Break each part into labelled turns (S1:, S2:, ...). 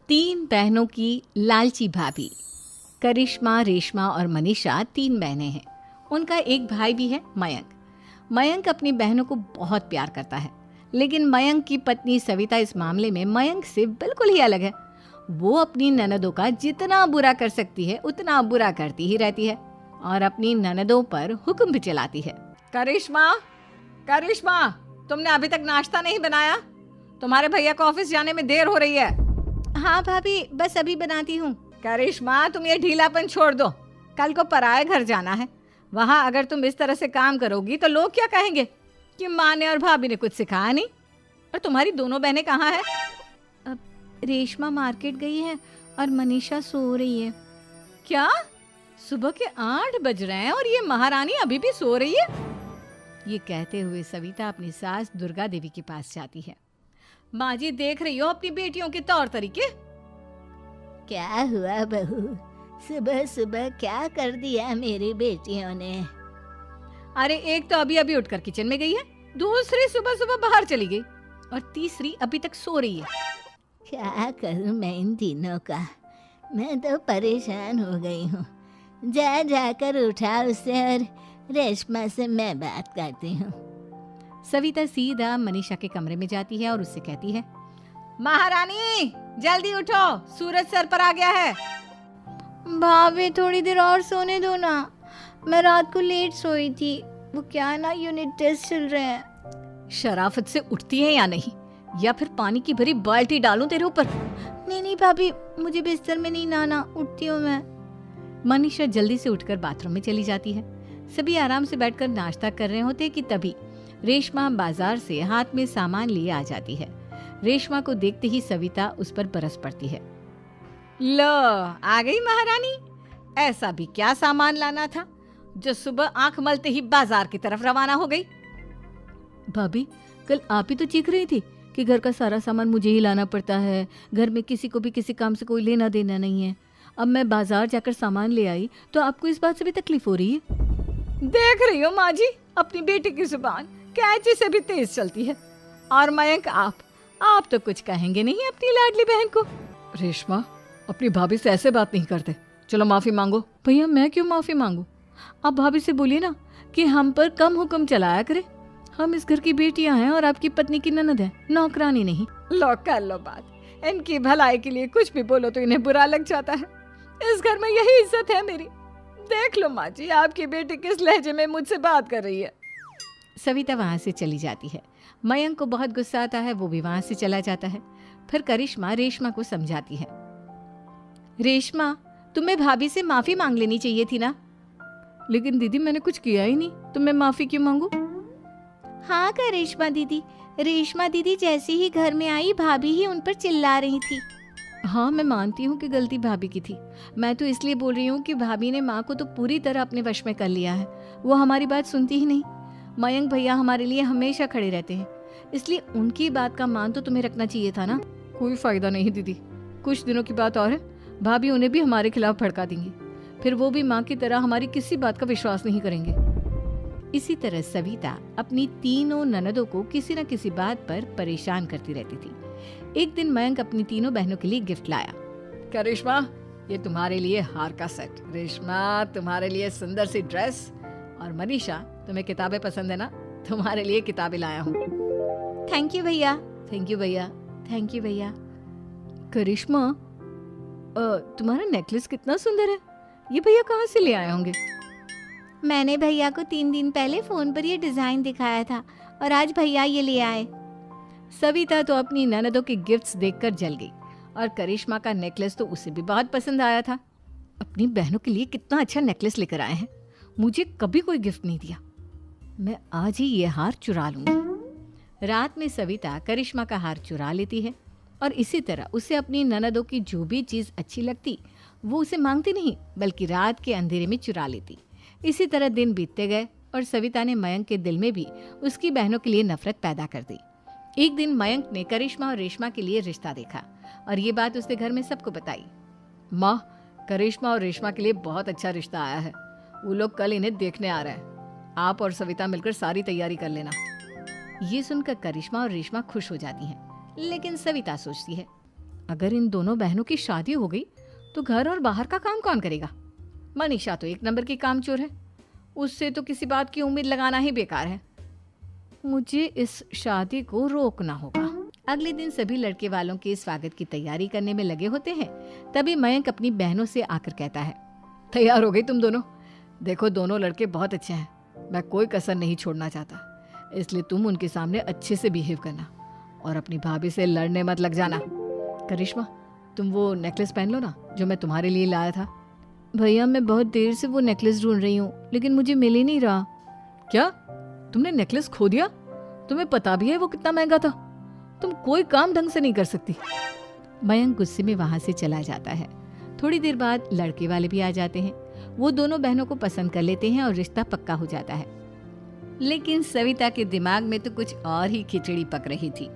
S1: तीन बहनों की लालची भाभी। करिश्मा, रेशमा और मनीषा तीन बहनें हैं। उनका एक भाई भी है, मयंक। मयंक अपनी बहनों को बहुत प्यार करता है, लेकिन मयंक की पत्नी सविता इस मामले में मयंक से बिल्कुल ही अलग है। वो अपनी ननदों का जितना बुरा कर सकती है उतना बुरा करती ही रहती है और अपनी ननदों पर हुक्म भी चलाती है। करिश्मा, करिश्मा, तुमने अभी तक नाश्ता नहीं बनाया? तुम्हारे भैया को ऑफिस जाने में देर हो रही है। हाँ भाभी, बस अभी बनाती हूँ। करिश्मा, तुम ये ढीलापन छोड़ दो। कल को पराये घर जाना है। वहाँ अगर तुम इस तरह से काम करोगी तो लोग क्या कहेंगे कि माँ ने और भाभी ने कुछ सिखाया नहीं। और तुम्हारी दोनों बहनें कहाँ हैं? अब रेशमा मार्केट गई है और मनीषा सो रही है। क्या? सुबह के 8 बज रहे हैं और ये महारानी अभी भी सो रही है? ये कहते हुए सविता अपनी सास दुर्गा देवी के पास जाती है। माँ जी, देख रही हो अपनी बेटियों के तौर तरीके?
S2: क्या हुआ बहू, सुबह सुबह क्या कर दिया मेरी बेटियों ने?
S1: अरे एक तो अभी अभी उठकर किचन में गई है, दूसरी सुबह सुबह बाहर चली गई और तीसरी अभी तक सो रही है।
S2: क्या करूं मैं इन तीनों का, मैं तो परेशान हो गई हूँ। जा जाकर उठा उसे और रेशमा से मैं बात करती हूँ।
S1: सविता सीधा मनीषा के कमरे में जाती है और उससे कहती है, महारानी जल्दी उठो, सूरज सर पर आ गया है।
S3: भाभी थोड़ी देर और सोने दो ना, मैं रात को लेट सोई थी। वो क्या है ना, यूनिट टेस्ट चल रहे हैं।
S1: शराफत से उठती है या नहीं, या फिर पानी की भरी बाल्टी डालूं तेरे ऊपर?
S3: नहीं भाभी, मुझे बिस्तर में नहीं नहाना, उठती हूँ मैं।
S1: मनीषा जल्दी से उठकर बाथरूम में चली जाती है। सभी आराम से बैठकर नाश्ता कर रहे होते कि तभी रेशमा बाजार से हाथ में सामान लिए आ जाती है। रेशमा को देखते ही सविता उस पर बरस पड़ती है। लो, आ गई महारानी। ऐसा भी क्या सामान लाना था जो सुबह आंख मलते ही बाजार की तरफ रवाना हो गई? भाभी, कल आप ही तो चीख रही थी कि घर का सारा सामान मुझे ही लाना पड़ता है, घर में किसी को भी किसी काम से कोई लेना देना नहीं है। अब मैं बाजार जाकर सामान ले आई तो आपको इस बात से भी तकलीफ हो रही है? देख रही हो माँ जी, अपनी बेटी की जुबान कैंची से भी तेज चलती है। और मयंक, आप तो कुछ कहेंगे नहीं अपनी लाडली बहन को? रेशमा, अपनी भाभी से ऐसे बात नहीं करते। चलो माफी मांगो। भैया, मैं क्यों माफी मांगू? आप भाभी से बोलिए ना कि हम पर कम हुक्म चलाया करे। हम इस घर की बेटियां हैं और आपकी पत्नी की ननद है, नौकरानी नहीं। लो कर लो बात। इनकी भलाई के लिए कुछ भी बोलो तो इन्हें बुरा लग जाता है। इस घर में यही इज्जत है मेरी। देख लो माँ जी, आपकी बेटी किस लहजे में मुझसे बात कर रही है। सविता वहां से चली जाती है। मयंक को बहुत गुस्सा आता है, वो भी वहां से चला जाता है। फिर करिश्मा रेशमा को समझाती है, रेशमा, तुम्हें भाभी से माफी मांग लेनी चाहिए थी ना। लेकिन दीदी, मैंने कुछ किया ही नहीं, तो मैं माफी क्यों मांगू?
S3: हाँ करिश्मा दीदी, रेशमा दीदी जैसे ही घर में आई भाभी ही उन पर चिल्ला रही थी।
S1: हाँ, मैं मानती हूँ कि गलती भाभी की थी। मैं तो इसलिए बोल रही हूँ कि भाभी ने माँ को तो पूरी तरह अपने वश में कर लिया है। वो हमारी बात सुनती ही नहीं। मयंक भैया हमारे लिए हमेशा खड़े रहते हैं, इसलिए उनकी बात का मान तो तुम्हें रखना चाहिए था ना। कोई फायदा नहीं दीदी, कुछ दिनों की बात और है, भाभी उन्हें भी हमारे खिलाफ भड़का देंगी। फिर वो भी माँ की तरह हमारी किसी बात का विश्वास नहीं करेंगे। इसी तरह सविता अपनी तीनों ननदों को किसी न किसी बात पर परेशान करती रहती थी। एक दिन मयंक अपनी तीनों बहनों के लिए गिफ्ट लाया। क्या रेशमा, ये तुम्हारे लिए हार का सेट। रेशमा, तुम्हारे लिए सुंदर सी ड्रेस। और मनीषा, तुम्हें किताबें पसंद है ना, तुम्हारे लिए किताबें लाया हूँ।
S3: थैंक यू भैया।
S1: थैंक यू भैया। थैंक यू भैया। करिश्मा, तुम्हारा नेकलेस कितना सुंदर है, ये भैया कहाँ से ले आए होंगे?
S3: मैंने भैया को 3 दिन पहले फोन पर ये डिजाइन दिखाया था और आज भैया ये ले आए।
S1: सविता तो अपनी ननदों के गिफ्ट्स देखकर जल गई और करिश्मा का नेकलेस तो उसे भी बहुत पसंद आया था। अपनी बहनों के लिए कितना अच्छा नेकलेस लेकर आए हैं, मुझे कभी कोई गिफ्ट नहीं दिया। मैं आज ही ये हार चुरा लूंगी। रात में सविता करिश्मा का हार चुरा लेती है और इसी तरह उसे अपनी ननदों की जो भी चीज़ अच्छी लगती वो उसे मांगती नहीं, बल्कि रात के अंधेरे में चुरा लेती। इसी तरह दिन बीतते गए और सविता ने मयंक के दिल में भी उसकी बहनों के लिए नफरत पैदा कर दी। एक दिन मयंक ने करिश्मा और रेशमा के लिए रिश्ता देखा और ये बात उसने घर में सबको बताई। माँ, करिश्मा और रेशमा के लिए बहुत अच्छा रिश्ता आया है, वो लोग कल इन्हें देखने आ रहे हैं। आप और सविता मिलकर सारी तैयारी कर लेना। ये सुनकर करिश्मा और रेशमा खुश हो जाती हैं, लेकिन सविता सोचती है, अगर इन दोनों बहनों की शादी हो गई तो घर और बाहर का काम कौन करेगा? मनीषा तो एक नंबर की कामचोर है, उससे तो किसी बात की उम्मीद लगाना ही बेकार है। मुझे इस शादी को रोकना होगा। अगले दिन सभी लड़के वालों के स्वागत की तैयारी करने में लगे होते हैं। तभी मयंक अपनी बहनों से आकर कहता है, तैयार हो गई तुम दोनों? देखो दोनों लड़के बहुत अच्छे हैं, मैं कोई कसर नहीं छोड़ना चाहता, इसलिए तुम उनके सामने अच्छे से बिहेव करना और अपनी भाभी से लड़ने मत लग जाना। करिश्मा, तुम वो नेकलेस पहन लो ना जो मैं तुम्हारे लिए लाया था। भैया मैं बहुत देर से वो नेकलेस ढूंढ रही हूँ, लेकिन मुझे मिल ही नहीं रहा। क्या तुमने नेकलेस खो दिया? तुम्हें पता भी है वो कितना महंगा था? तुम कोई काम ढंग से नहीं कर सकती। मयंक गुस्से में वहां से चला जाता है। थोड़ी देर बाद लड़के वाले भी आ जाते हैं। वो दोनों बहनों को पसंद कर लेते हैं और रिश्ता पक्का हो जाता है। लेकिन सविता के दिमाग में तो कुछ और ही खिचड़ी पक रही थी।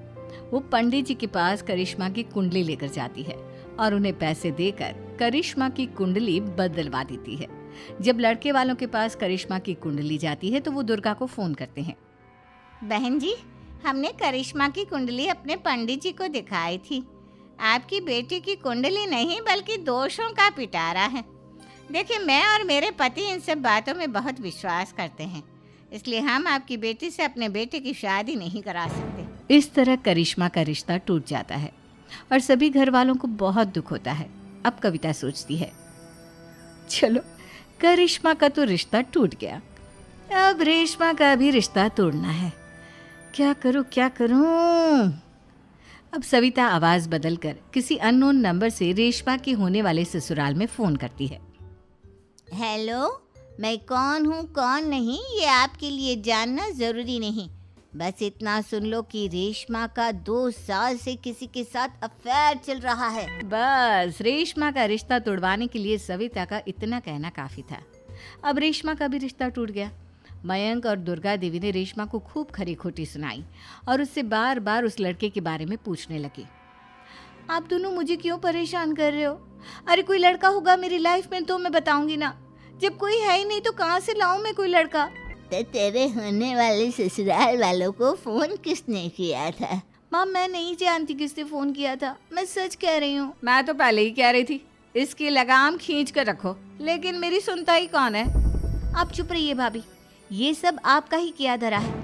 S1: वो पंडित जी के पास करिश्मा की कुंडली लेकर जाती है और उन्हें पैसे देकर करिश्मा की कुंडली बदलवा देती है। जब लड़के वालों के पास करिश्मा की कुंडली जाती है तो वो दुर्गा को फोन करते हैं।
S2: बहन जी, हमने करिश्मा की कुंडली अपने पंडित जी को दिखाई थी। आपकी बेटी की कुंडली नहीं बल्कि दोषों का पिटारा है। देखिए, मैं और मेरे पति इन सब बातों में बहुत विश्वास करते हैं, इसलिए हम आपकी बेटी से अपने बेटे की शादी नहीं करा सकते।
S1: इस तरह करिश्मा का रिश्ता टूट जाता है और सभी घर वालों को बहुत दुख होता है। अब कविता सोचती है, चलो करिश्मा का तो रिश्ता टूट गया, अब रेशमा का भी रिश्ता तोड़ना है। क्या करूं? अब सविता आवाज बदलकर किसी अननोन नंबर से रेशमा के होने वाले ससुराल में फोन करती है।
S2: हेलो, मैं कौन हूँ कौन नहीं ये आपके लिए जानना ज़रूरी नहीं, बस इतना सुन लो कि रेशमा का 2 साल से किसी के साथ अफेयर चल रहा है।
S1: बस रेशमा का रिश्ता तोड़वाने के लिए सविता का इतना कहना काफी था। अब रेशमा का भी रिश्ता टूट गया। मयंक और दुर्गा देवी ने रेशमा को खूब खरी खोटी सुनाई और उससे बार बार उस लड़के के बारे में पूछने लगे। आप दोनों मुझे क्यों परेशान कर रहे हो? अरे कोई लड़का होगा मेरी लाइफ में तो मैं बताऊंगी ना, जब कोई है ही नहीं तो कहाँ से लाऊं मैं कोई लड़का?
S2: तो तेरे होने वाले ससुराल वालों को फोन किसने किया था?
S3: माँ मैं नहीं जानती किसने फोन किया था, मैं सच कह रही हूँ।
S1: मैं तो पहले ही कह रही थी इसकी लगाम खींच कर रखो, लेकिन मेरी सुनता ही कौन है।
S3: आप चुप रहिए भाभी, ये सब आपका ही किया धरा है।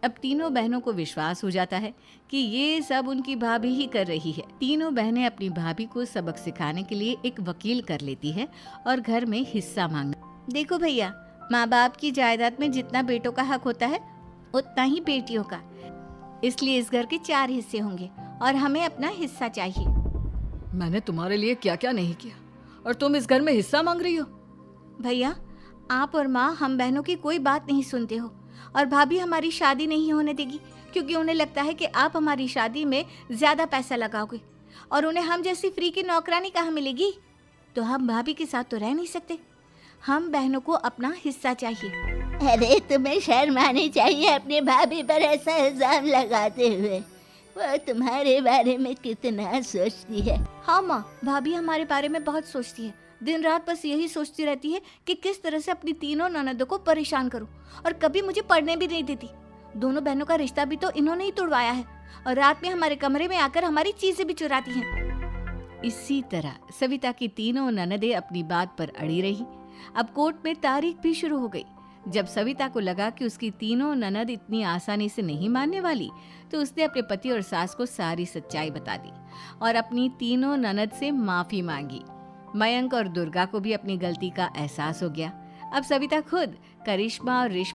S1: अब तीनों बहनों को विश्वास हो जाता है कि ये सब उनकी भाभी ही कर रही है। तीनों बहनें अपनी भाभी को सबक सिखाने के लिए एक वकील कर लेती है और घर में हिस्सा मांगना।
S3: देखो भैया, माँ बाप की जायदाद में जितना बेटों का हक होता है उतना ही बेटियों का, इसलिए इस घर के 4 हिस्से होंगे और हमें अपना हिस्सा चाहिए।
S1: मैंने तुम्हारे लिए क्या क्या नहीं किया और तुम इस घर में हिस्सा मांग रही हो?
S3: भैया, आप और माँ हम बहनों की कोई बात नहीं सुनते हो और भाभी हमारी शादी नहीं होने देगी क्योंकि उन्हें लगता है कि आप हमारी शादी में ज्यादा पैसा लगाओगे और उन्हें हम जैसी फ्री की नौकरानी कहाँ मिलेगी। तो हम भाभी के साथ तो रह नहीं सकते, हम बहनों को अपना हिस्सा चाहिए।
S2: अरे तुम्हें शर्म आनी चाहिए अपनी भाभी पर ऐसा इल्जाम लगाते हुए। वो तुम्हारे बारे में कितना सोचती है।
S3: हाँ माँ, भाभी हमारे बारे में बहुत सोचती है, दिन रात बस यही सोचती रहती है कि किस तरह से अपनी तीनों ननदों को परेशान करूं और कभी मुझे पढ़ने भी नहीं देती। दोनों बहनों का रिश्ता भी तो इन्होंने ही तोड़वाया है और रात में हमारे कमरे में आकर हमारी चीजें भी चुराती हैं।
S1: इसी तरह सविता की तीनों ननदें अपनी बात पर अड़ी रही। अब कोर्ट में तारीख भी शुरू हो गई। जब सविता को लगा कि उसकी तीनों ननद इतनी आसानी से नहीं मानने वाली, तो उसने अपने पति और सास को सारी सच्चाई बता दी और अपनी तीनों ननद से माफी मांगी। मयंक और दुर्गा को भी अपनी गलती का एहसास हो गया। अब सविता खुद करिश्मा और